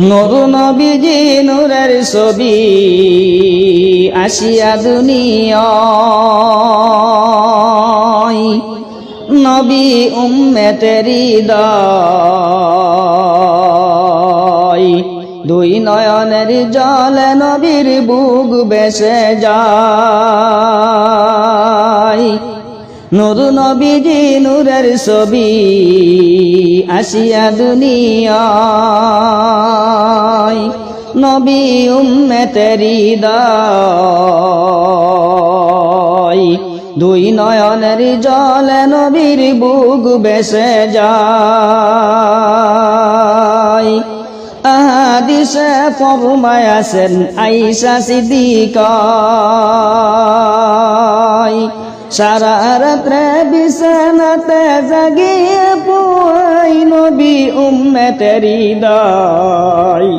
নূর নবীজি নূরের ছবি আসিয়া দুনিয়ায় নবী উম্মতের হৃদয় দুই নয়নের জলে নবীর বুক বেসে যায় নূর নবীজি নূরের ছবি আসিয়া দুনিয়ায় নবী উম্মতের হৃদয় দুই নয়নের জলে নবীর বুক বেসে যায় আহাদিসে ফরমায়াছেন আয়েশা সিদ্দিকা সারা রাত্রে বিছানাতে জাগিয়ে পোয়াই নবী উম্মতের হৃদয়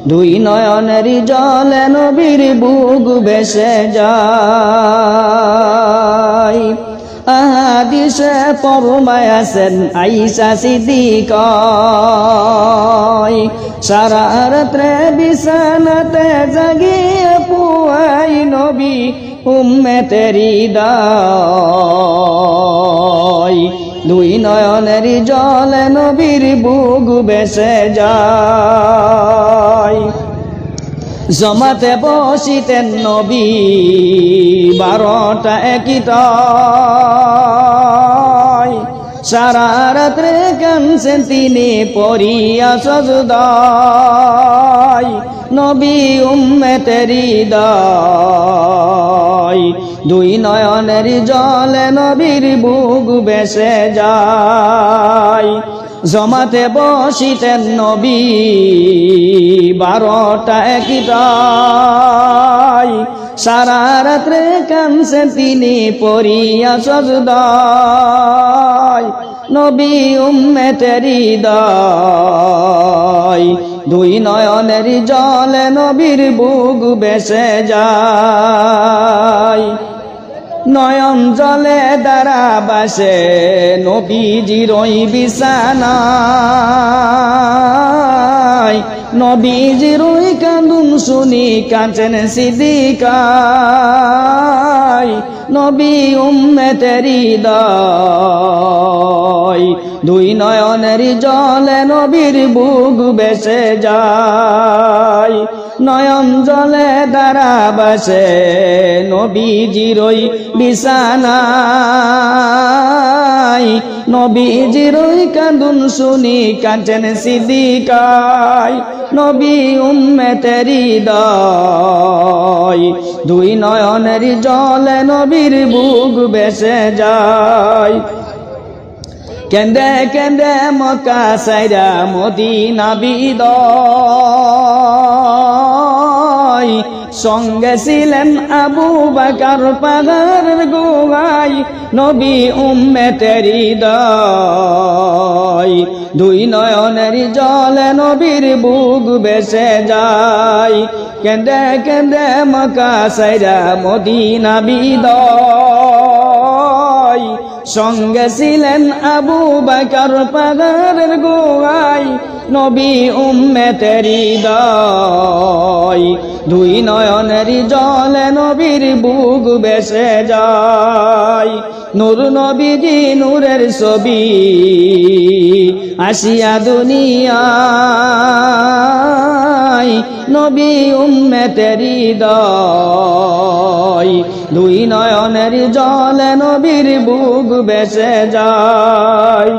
দুই নয়নের জলে নবীর বুক বেসে যায় আহাদিসে ফরমায়াছেন আয়েশা সিদ্দিকা সারা রাত্রে বিছানাতে জাগিয়ে পোয়াই নবী উম্মতের হৃদয় দুই নয়নের জলে নবীর বুক বেসে যায় জমাতে বসিতেন নবী 12টা একটায় সারা রাত্রে কাঁদছেন তিনি পড়িয়া সজদায় নবী উম্মতের হৃদয় দুই নয়নের জলে নবীর বুক বেসে যায় জমাতে বসিতেন নবী 12টা একটায় সারা রাত্রে কাঁদছেন তিনি পড়িয়া সজদায় নবী উম্মতের হৃদয় দুই নয়নের জলে নবীর বুক বেসে যায় নয়ন জলে দ্বারা বাসে নবীজির ওই বিছানায় নবীজির ওই কান্দুন শুনি কাঁদছেন সিদ্দিকা নবী উম্মতের হৃদয় দুই নয়নের জলে নবীর বুক বেসে যায় নয়ন জলে দ্বারা বাসে নবীজির ওই বিছানায় নবীজির ওই কান্দুন শুনি কাঁদছেন সিদ্দিকা নবী উম্মতের হৃদয় দুই নয়নের জলে নবীর বুক বেসে যায় কেন্দে কেন্দে মক্কা সাইরা মদিনা বিদায় সঙ্গে ছিলেন আবু বকর পাহাড়ের গুহায় নবী উম্মতের হৃদয় দুই নয়নের জলে নবীর বুক বেসে যায় কেন্দে কেন্দে মক্কা সাইরা মদিনা বিদায় সঙ্গে ছিলেন আবু বকর পাহাড়ের গুহায় নবী উম্মতের হৃদয় দুই নয়নের জলে নবীর বুক বেসে যায় নূর নবীজি নূরের ছবি আসিয়া দুনিয়ায় নবী উম্মতের হৃদয় দুই নয়নের জলে নবীর বুক বেসে যায়।